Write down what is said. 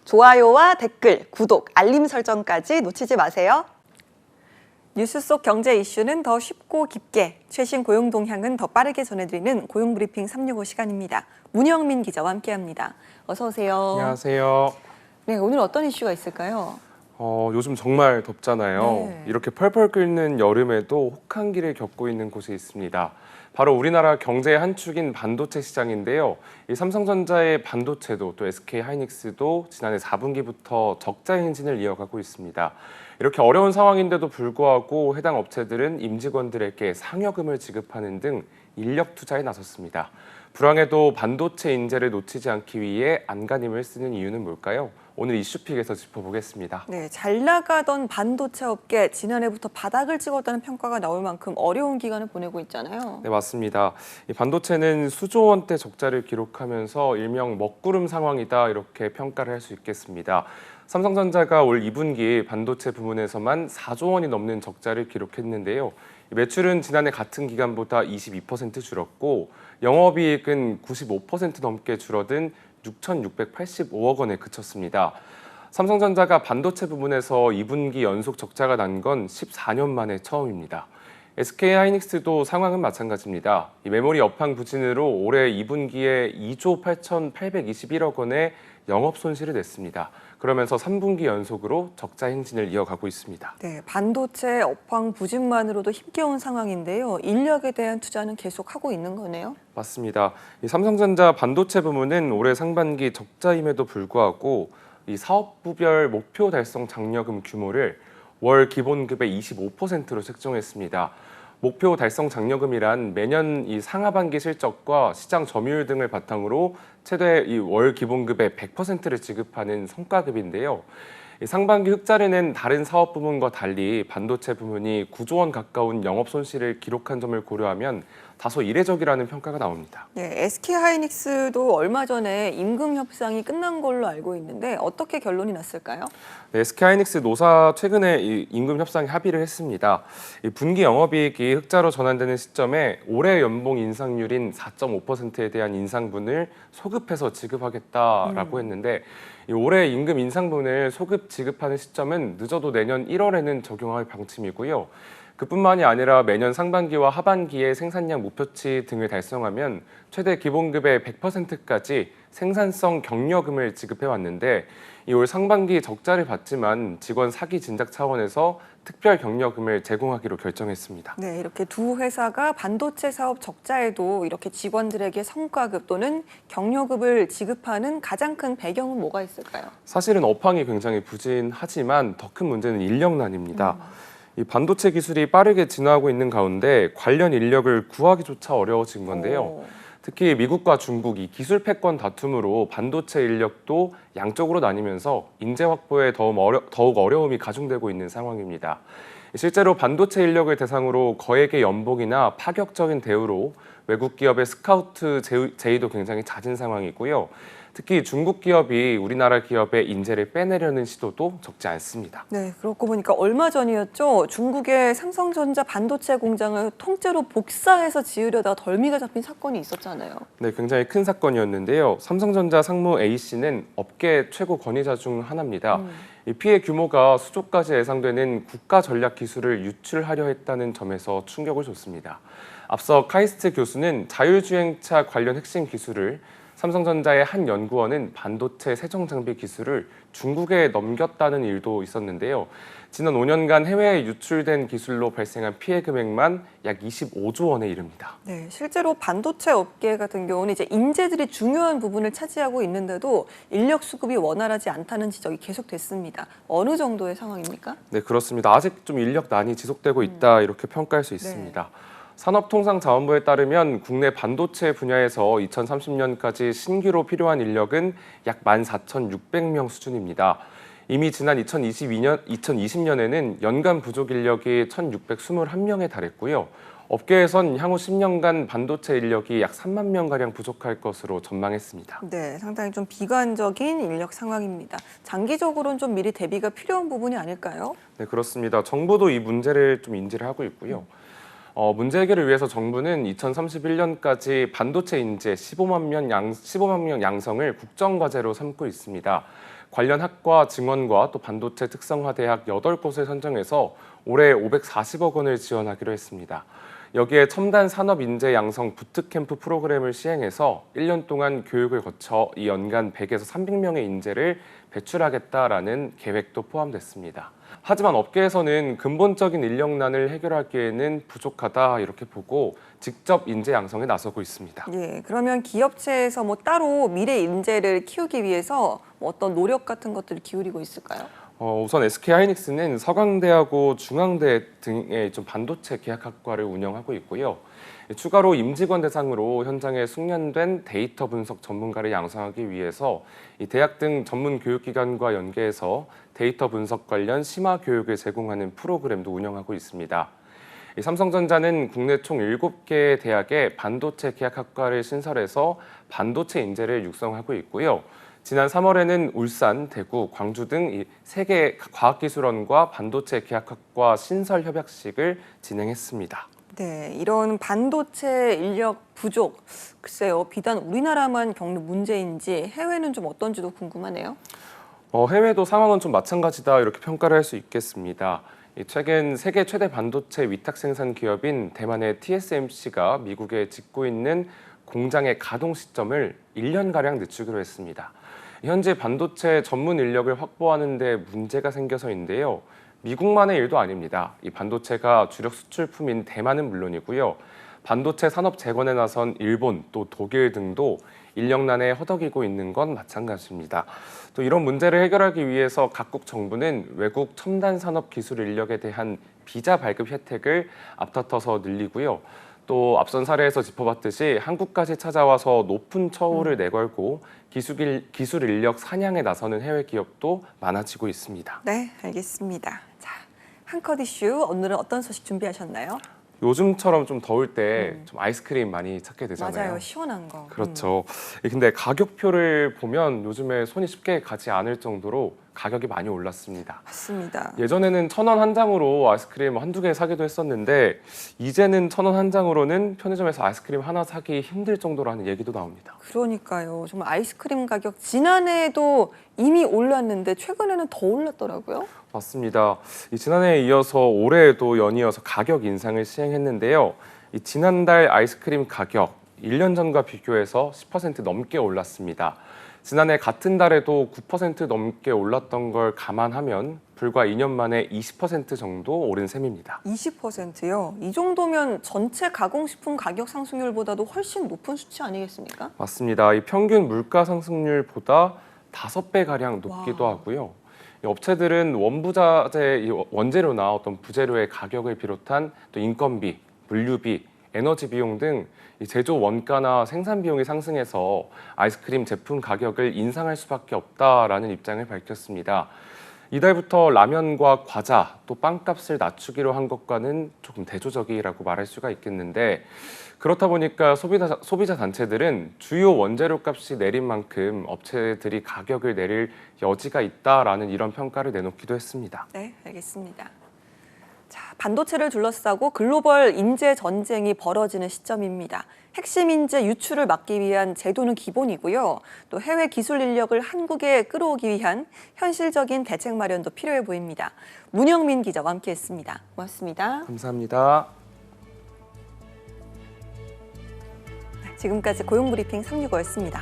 좋아요와 댓글, 구독, 알림 설정까지 놓치지 마세요. 뉴스 속 경제 이슈는 더 쉽고 깊게, 최신 고용 동향은 더 빠르게 전해드리는 고용브리핑 365 시간입니다. 문영민 기자와 함께합니다. 어서 오세요. 안녕하세요. 네, 오늘 어떤 이슈가 있을까요? 요즘 정말 덥잖아요. 네. 이렇게 펄펄 끓는 여름에도 혹한기를 겪고 있는 곳이 있습니다. 바로 우리나라 경제의 한 축인 반도체 시장인데요. 이 삼성전자의 반도체도 또 SK하이닉스도 지난해 4분기부터 적자 행진을 이어가고 있습니다. 이렇게 어려운 상황인데도 불구하고 해당 업체들은 임직원들에게 상여금을 지급하는 등 인력 투자에 나섰습니다. 불황에도 반도체 인재를 놓치지 않기 위해 안간힘을 쓰는 이유는 뭘까요? 오늘 이슈픽에서 짚어보겠습니다. 네, 잘 나가던 반도체 업계, 지난해부터 바닥을 찍었다는 평가가 나올 만큼 어려운 기간을 보내고 있잖아요. 네, 맞습니다. 이 반도체는 수조 원대 적자를 기록하면서 일명 먹구름 상황이다 이렇게 평가를 할 수 있겠습니다. 삼성전자가 올 2분기 반도체 부문에서만 4조 원이 넘는 적자를 기록했는데요. 매출은 지난해 같은 기간보다 22% 줄었고 영업이익은 95% 넘게 줄어든 6,685억 원에 그쳤습니다. 삼성전자가 반도체 부문에서 2분기 연속 적자가 난 건 14년 만에 처음입니다. SK하이닉스도 상황은 마찬가지입니다. 이 메모리 업황 부진으로 올해 2분기에 2조 8,821억 원의 영업 손실을 냈습니다. 그러면서 3분기 연속으로 적자 행진을 이어가고 있습니다. 네, 반도체 업황 부진만으로도 힘겨운 상황인데요. 인력에 대한 투자는 계속하고 있는 거네요. 맞습니다. 이 삼성전자 반도체 부문은 올해 상반기 적자임에도 불구하고 이 사업부별 목표 달성 장려금 규모를 월 기본급의 25%로 책정했습니다. 목표 달성 장려금이란 매년 이 상하반기 실적과 시장 점유율 등을 바탕으로 최대 이 월 기본급의 100%를 지급하는 성과급인데요. 이 상반기 흑자를 다른 사업 부문과 달리 반도체 부문이 9조 원 가까운 영업 손실을 기록한 점을 고려하면 다소 이례적이라는 평가가 나옵니다. 네, SK하이닉스도 얼마 전에 임금 협상이 끝난 걸로 알고 있는데 어떻게 결론이 났을까요? 네, SK하이닉스 노사 최근에 이 임금 협상에 합의를 했습니다. 이 분기 영업이익이 흑자로 전환되는 시점에 올해 연봉 인상률인 4.5%에 대한 인상분을 소급해서 지급하겠다라고 했는데 이 올해 임금 인상분을 소급 지급하는 시점은 늦어도 내년 1월에는 적용할 방침이고요. 그뿐만이 아니라 매년 상반기와 하반기에 생산량 목표치 등을 달성하면 최대 기본급의 100%까지 생산성 격려금을 지급해 왔는데 올 상반기 적자를 봤지만 직원 사기 진작 차원에서 특별 격려금을 제공하기로 결정했습니다. 네, 이렇게 두 회사가 반도체 사업 적자에도 이렇게 직원들에게 성과급 또는 격려급을 지급하는 가장 큰 배경은 뭐가 있을까요? 사실은 업황이 굉장히 부진하지만 더 큰 문제는 인력난입니다. 이 반도체 기술이 빠르게 진화하고 있는 가운데 관련 인력을 구하기조차 어려워진 건데요. 특히 미국과 중국 이 기술 패권 다툼으로 반도체 인력도 양쪽으로 나뉘면서 인재 확보에 더욱 어려움이 가중되고 있는 상황입니다. 실제로 반도체 인력을 대상으로 거액의 연봉이나 파격적인 대우로 외국 기업의 스카우트 제의도 굉장히 잦은 상황이고요. 특히 중국 기업이 우리나라 기업의 인재를 빼내려는 시도도 적지 않습니다. 네, 그렇고 보니까 얼마 전이었죠. 중국의 삼성전자 반도체 공장을 통째로 복사해서 지으려다 덜미가 잡힌 사건이 있었잖아요. 네, 굉장히 큰 사건이었는데요. 삼성전자 상무 A씨는 업계 최고 권위자 중 하나입니다. 이 피해 규모가 수조까지 예상되는 국가 전략 기술을 유출하려 했다는 점에서 충격을 줬습니다. 앞서 카이스트 교수는 자율주행차 관련 핵심 기술을 삼성전자의 한 연구원은 반도체 세정 장비 기술을 중국에 넘겼다는 일도 있었는데요. 지난 5년간 해외에 유출된 기술로 발생한 피해 금액만 약 25조 원에 이릅니다. 네, 실제로 반도체 업계 같은 경우는 이제 인재들이 중요한 부분을 차지하고 있는데도 인력 수급이 원활하지 않다는 지적이 계속됐습니다. 어느 정도의 상황입니까? 네, 그렇습니다. 아직 좀 인력난이 지속되고 있다 이렇게 평가할 수 있습니다. 네. 산업통상자원부에 따르면 국내 반도체 분야에서 2030년까지 신규로 필요한 인력은 약 14,600명 수준입니다. 이미 지난 2020년에는 연간 부족 인력이 1,621명에 달했고요. 업계에선 향후 10년간 반도체 인력이 약 3만 명가량 부족할 것으로 전망했습니다. 네, 상당히 좀 비관적인 인력 상황입니다. 장기적으로는 좀 미리 대비가 필요한 부분이 아닐까요? 네, 그렇습니다. 정부도 이 문제를 좀 인지를 하고 있고요. 문제 해결을 위해서 정부는 2031년까지 반도체 인재 15만 명 양성을 국정과제로 삼고 있습니다. 관련 학과 증원과 또 반도체 특성화 대학 8곳을 선정해서 올해 540억 원을 지원하기로 했습니다. 여기에 첨단 산업 인재 양성 부트캠프 프로그램을 시행해서 1년 동안 교육을 거쳐 이 연간 100에서 300명의 인재를 배출하겠다라는 계획도 포함됐습니다. 하지만 업계에서는 근본적인 인력난을 해결하기에는 부족하다 이렇게 보고 직접 인재 양성에 나서고 있습니다. 예, 그러면 기업체에서 뭐 따로 미래 인재를 키우기 위해서 뭐 어떤 노력 같은 것들을 기울이고 있을까요? 우선 SK하이닉스는 서강대하고 중앙대 등의 좀 반도체 계약학과를 운영하고 있고요. 추가로 임직원 대상으로 현장에 숙련된 데이터 분석 전문가를 양성하기 위해서 이 대학 등 전문 교육기관과 연계해서 데이터 분석 관련 심화 교육을 제공하는 프로그램도 운영하고 있습니다. 삼성전자는 국내 총 7개의 대학에 반도체 계약학과를 신설해서 반도체 인재를 육성하고 있고요. 지난 3월에는 울산, 대구, 광주 등 3개 과학기술원과 반도체 계약학과 신설 협약식을 진행했습니다. 네, 이런 반도체 인력 부족, 글쎄요, 비단 우리나라만 겪는 문제인지 해외는 좀 어떤지도 궁금하네요. 해외도 상황은 좀 마찬가지다 이렇게 평가를 할 수 있겠습니다. 최근 세계 최대 반도체 위탁 생산 기업인 대만의 TSMC가 미국에 짓고 있는 공장의 가동 시점을 1년가량 늦추기로 했습니다. 현재 반도체 전문 인력을 확보하는 데 문제가 생겨서인데요. 미국만의 일도 아닙니다. 이 반도체가 주력 수출품인 대만은 물론이고요. 반도체 산업 재건에 나선 일본 또 독일 등도 인력난에 허덕이고 있는 건 마찬가지입니다. 또 이런 문제를 해결하기 위해서 각국 정부는 외국 첨단 산업 기술 인력에 대한 비자 발급 혜택을 앞다퉈서 늘리고요. 또 앞선 사례에서 짚어봤듯이 한국까지 찾아와서 높은 처우를 내걸고 기술 인력 사냥에 나서는 해외 기업도 많아지고 있습니다. 네, 알겠습니다. 자, 한컷 이슈 오늘은 어떤 소식 준비하셨나요? 요즘처럼 좀 더울 때 좀 아이스크림 많이 찾게 되잖아요. 맞아요, 시원한 거. 그렇죠. 근데 가격표를 보면 요즘에 손이 쉽게 가지 않을 정도로 가격이 많이 올랐습니다. 맞습니다. 예전에는 1,000원 한 장으로 아이스크림 한두 개 사기도 했었는데 이제는 1,000원 한 장으로는 편의점에서 아이스크림 하나 사기 힘들 정도라는 얘기도 나옵니다. 그러니까요. 정말 아이스크림 가격 지난해에도 이미 올랐는데 최근에는 더 올랐더라고요. 맞습니다. 지난해에 이어서 올해에도 연이어서 가격 인상을 시행했는데요. 지난달 아이스크림 가격 1년 전과 비교해서 10% 넘게 올랐습니다. 지난해 같은 달에도 9% 넘게 올랐던 걸 감안하면 불과 2년 만에 20% 정도 오른 셈입니다. 20%요? 이 정도면 전체 가공식품 가격 상승률보다도 훨씬 높은 수치 아니겠습니까? 맞습니다. 이 평균 물가 상승률보다 5배가량 높기도 와. 하고요. 이 업체들은 원부자재, 원재료나 어떤 부재료의 가격을 비롯한 또 인건비, 물류비, 에너지 비용 등 제조 원가나 생산 비용이 상승해서 아이스크림 제품 가격을 인상할 수밖에 없다라는 입장을 밝혔습니다. 이달부터 라면과 과자, 또 빵값을 낮추기로 한 것과는 조금 대조적이라고 말할 수가 있겠는데 그렇다 보니까 소비자 단체들은 주요 원재료 값이 내린 만큼 업체들이 가격을 내릴 여지가 있다라는 이런 평가를 내놓기도 했습니다. 네, 알겠습니다. 자, 반도체를 둘러싸고 글로벌 인재 전쟁이 벌어지는 시점입니다. 핵심 인재 유출을 막기 위한 제도는 기본이고요. 또 해외 기술 인력을 한국에 끌어오기 위한 현실적인 대책 마련도 필요해 보입니다. 문영민 기자와 함께했습니다. 고맙습니다. 감사합니다. 지금까지 고용브리핑 365였습니다.